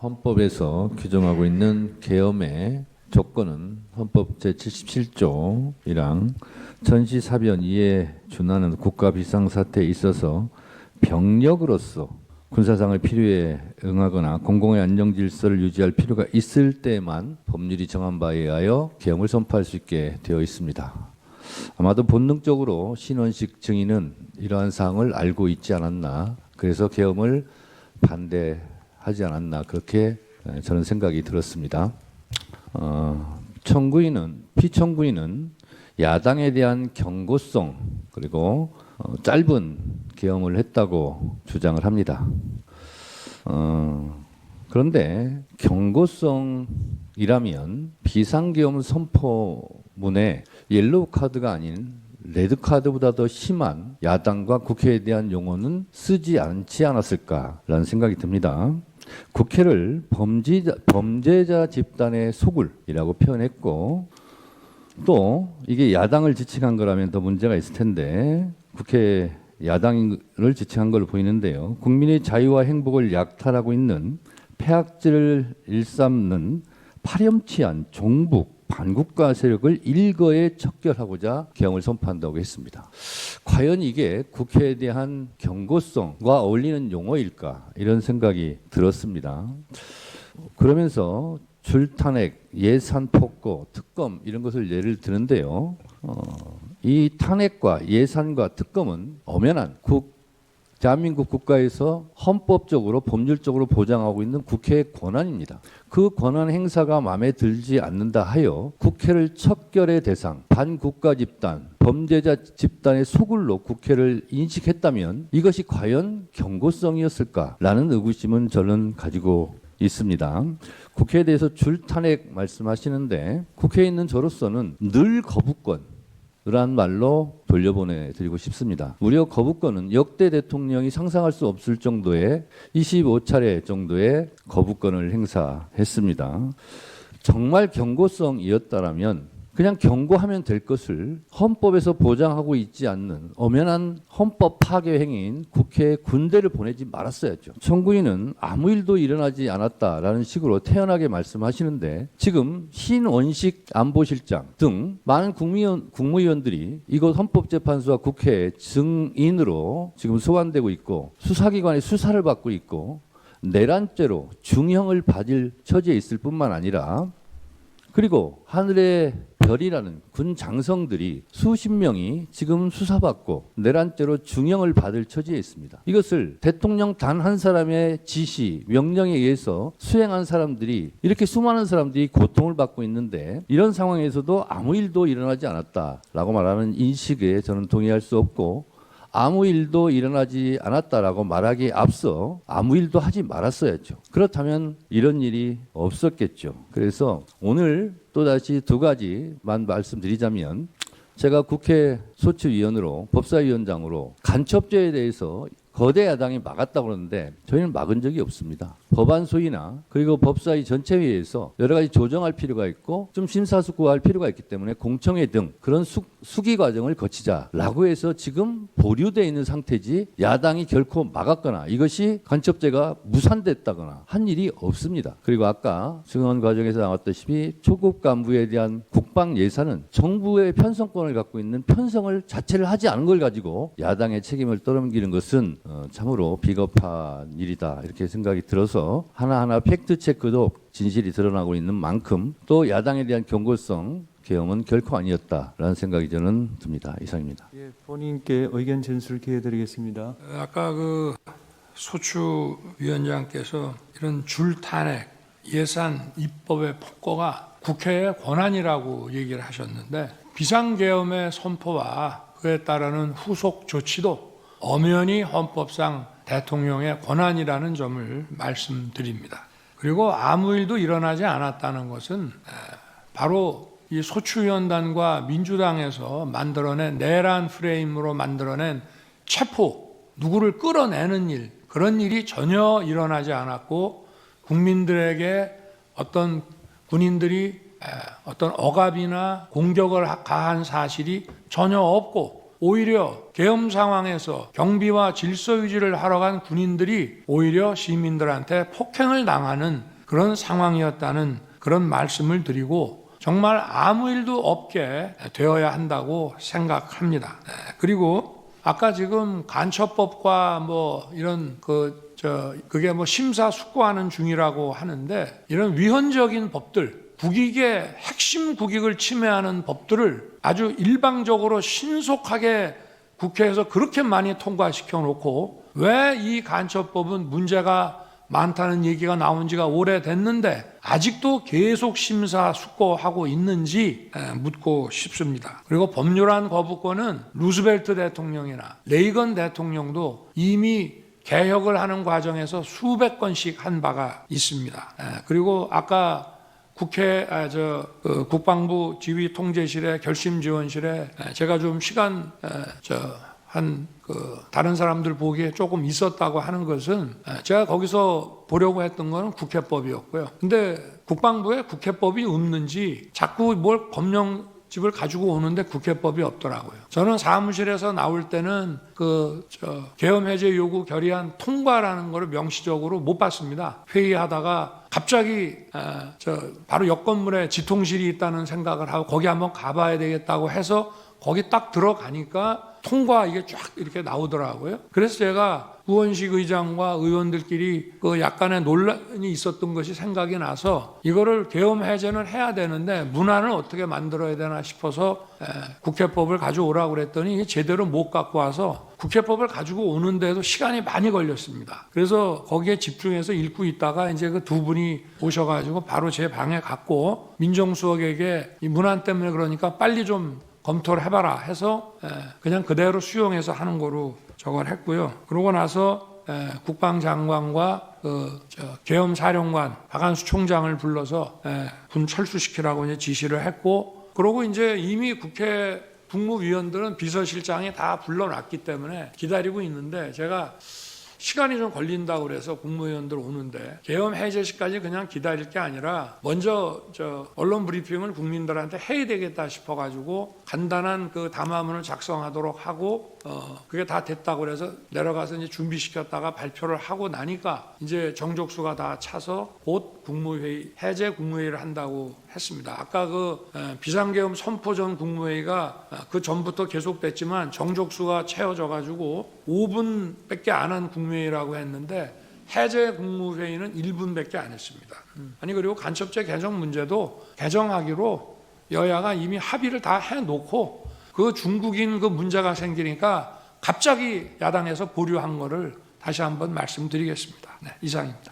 헌법에서 규정하고 있는 계엄의 조건은 헌법 제77조이랑 전시사변 이에 준하는 국가 비상사태에 있어서 병력으로서 군사상의 필요에 응하거나 공공의 안정질서를 유지할 필요가 있을 때만 법률이 정한 바에 의하여 계엄을 선포할 수 있게 되어 있습니다. 아마도 본능적으로 신원식 증인은 이러한 사항을 알고 있지 않았나, 그래서 계엄을 반대하지 않았나, 그렇게 저는 생각이 들었습니다. 피청구인은 야당에 대한 경고성 그리고 짧은 계엄을 했다고 주장을 합니다. 그런데 경고성이라면 비상계엄 선포문에 옐로우 카드가 아닌 레드 카드보다 더 심한 야당과 국회에 대한 용어는 쓰지 않지 않았을까라는 생각이 듭니다. 국회를 범죄자 집단의 소굴이라고 표현했고, 또 이게 야당을 지칭한 거라면 더 문제가 있을 텐데 국회 야당을 지칭한 걸로 보이는데요. 국민의 자유와 행복을 약탈하고 있는 폐악질을 일삼는 파렴치한 종북 반국가 세력을 일거에 척결하고자 계엄을 선포한다고 했습니다. 과연 이게 국회에 대한 경고성과 어울리는 용어일까, 이런 생각이 들었습니다. 그러면서 줄탄핵, 예산 폭거, 특검 이런 것을 예를 드는데요. 이 탄핵과 예산과 특검은 엄연한 대한민국 국가에서 헌법적으로 법률적으로 보장하고 있는 국회의 권한입니다. 그 권한 행사가 마음에 들지 않는다 하여 국회를 척결의 대상, 반국가 집단, 범죄자 집단의 소굴로 국회를 인식했다면 이것이 과연 경고성이었을까라는 의구심은 저는 가지고 있습니다. 국회에 대해서 줄탄핵 말씀하시는데 국회에 있는 저로서는 늘 거부권이란 말로 돌려보내드리고 싶습니다. 무려 거부권은 역대 대통령이 상상할 수 없을 정도의 25차례 정도의 거부권을 행사했습니다. 정말 경고성이었다라면 그냥 경고하면 될 것을 헌법에서 보장하고 있지 않는 엄연한 헌법 파괴 행위인 국회에 군대를 보내지 말았어야죠. 청구인은 아무 일도 일어나지 않았다라는 식으로 태연하게 말씀하시는데, 지금 신원식 안보실장 등 많은 국무위원들이 이곳 헌법재판소와 국회 증인으로 지금 소환되고 있고 수사기관의 수사를 받고 있고 내란죄로 중형을 받을 처지에 있을 뿐만 아니라, 그리고 하늘의 별이라는 군 장성들이 수십 명이 지금 수사받고 내란죄로 중형을 받을 처지에 있습니다. 이것을 대통령 단 한 사람의 지시, 명령에 의해서 수행한 사람들이, 이렇게 수많은 사람들이 고통을 받고 있는데 이런 상황에서도 아무 일도 일어나지 않았다라고 말하는 인식에 저는 동의할 수 없고, 아무 일도 일어나지 않았다라고 말하기에 앞서 아무 일도 하지 말았어야죠. 그렇다면 이런 일이 없었겠죠. 그래서 오늘 또다시 두 가지만 말씀드리자면, 제가 국회 소추위원으로 법사위원장으로 간첩죄에 대해서 거대 야당이 막았다고 그러는데 저희는 막은 적이 없습니다. 법안 소위나 그리고 법사위 전체회의에서 여러 가지 조정할 필요가 있고 좀 심사숙고할 필요가 있기 때문에 공청회 등 그런 수기 과정을 거치자라고 해서 지금 보류되어 있는 상태지, 야당이 결코 막았거나 이것이 간첩죄가 무산됐다거나 한 일이 없습니다. 그리고 아까 증언 과정에서 나왔다시피 초급 간부에 대한 국방 예산은 정부의 편성권을 갖고 있는 편성을 자체를 하지 않은 걸 가지고 야당의 책임을 떠넘기는 것은 참으로 비겁한 일이다, 이렇게 생각이 들어서 하나하나 팩트체크도 진실이 드러나고 있는 만큼 또 야당에 대한 경고성 계엄은 결코 아니었다라는 생각이 저는 듭니다. 이상입니다. 예, 본인께 의견 전술 기회 드리겠습니다. 아까 그 소추 위원장께서 이런 줄탄핵, 예산 입법의 폭거가 국회의 권한이라고 얘기를 하셨는데, 비상계엄의 선포와 그에 따르는 후속 조치도 엄연히 헌법상 대통령의 권한이라는 점을 말씀드립니다. 그리고 아무 일도 일어나지 않았다는 것은 바로 이 소추위원단과 민주당에서 만들어낸 내란 프레임으로 만들어낸 체포, 누구를 끌어내는 일, 그런 일이 전혀 일어나지 않았고, 국민들에게 어떤 군인들이 어떤 억압이나 공격을 가한 사실이 전혀 없고, 오히려 계엄 상황에서 경비와 질서 유지를 하러 간 군인들이 오히려 시민들한테 폭행을 당하는 그런 상황이었다는 그런 말씀을 드리고 정말 아무 일도 없게 되어야 한다고 생각합니다. 그리고 아까 지금 간첩법과 뭐 이런 그게 뭐 심사숙고하는 중이라고 하는데 이런 위헌적인 법들, 국익의 핵심 국익을 침해하는 법들을 아주 일방적으로 신속하게 국회에서 그렇게 많이 통과시켜 놓고 왜 이 간첩법은 문제가 많다는 얘기가 나온 지가 오래됐는데 아직도 계속 심사숙고하고 있는지 묻고 싶습니다. 그리고 법률안 거부권은 루즈벨트 대통령이나 레이건 대통령도 이미 개혁을 하는 과정에서 수백 건씩 한 바가 있습니다. 그리고 아까 국회 국방부 지휘통제실의 결심지원실에 제가 좀 시간 다른 사람들 보기에 조금 있었다고 하는 것은 제가 거기서 보려고 했던 거는 국회법이었고요. 근데 국방부에 국회법이 없는지 자꾸 뭘 검령집을 가지고 오는데 국회법이 없더라고요. 저는 사무실에서 나올 때는 계엄 해제 요구 결의안 통과라는 거를 명시적으로 못 봤습니다. 회의하다가 갑자기 바로 옆 건물에 지통실이 있다는 생각을 하고 거기 한번 가봐야 되겠다고 해서 거기 딱 들어가니까 통과 이게 쫙 이렇게 나오더라고요. 그래서 제가 우원식 의장과 의원들끼리 약간의 논란이 있었던 것이 생각이 나서 이거를 계엄 해제는 해야 되는데 문안을 어떻게 만들어야 되나 싶어서 국회법을 가져오라고 그랬더니 이게 제대로 못 갖고 와서 국회법을 가지고 오는데도 시간이 많이 걸렸습니다. 그래서 거기에 집중해서 읽고 있다가 이제 그 두 분이 오셔가지고 바로 제 방에 갔고 민정수석에게 이 문안 때문에 그러니까 빨리 좀 검토를 해봐라 해서 그냥 그대로 수용해서 하는 거로 저걸 했고요. 그러고 나서 국방장관과 계엄사령관 박한수 총장을 불러서 군 철수시키라고 이제 지시를 했고, 그러고 이제 이미 국회 국무위원들은 비서실장이 다 불러놨기 때문에 기다리고 있는데 제가 시간이 좀 걸린다고 그래서 국무위원들 오는데 계엄 해제시까지 그냥 기다릴 게 아니라 먼저 언론 브리핑을 국민들한테 해야 되겠다 싶어가지고 간단한 그 담화문을 작성하도록 하고 그게 다 됐다고 그래서 내려가서 이제 준비시켰다가 발표를 하고 나니까 이제 정족수가 다 차서 곧 국무회의 해제 국무회의를 한다고 했습니다. 아까 비상계엄 선포 전 국무회의가 그 전부터 계속됐지만 정족수가 채워져가지고 5분밖에 안 한 국무회의라고 했는데 해제 국무회의는 1분밖에 안 했습니다. 아니 그리고 간첩죄 개정 문제도 개정하기로 여야가 이미 합의를 다 해놓고 그 중국인 그 문제가 생기니까 갑자기 야당에서 보류한 거를 다시 한번 말씀드리겠습니다. 네, 이상입니다.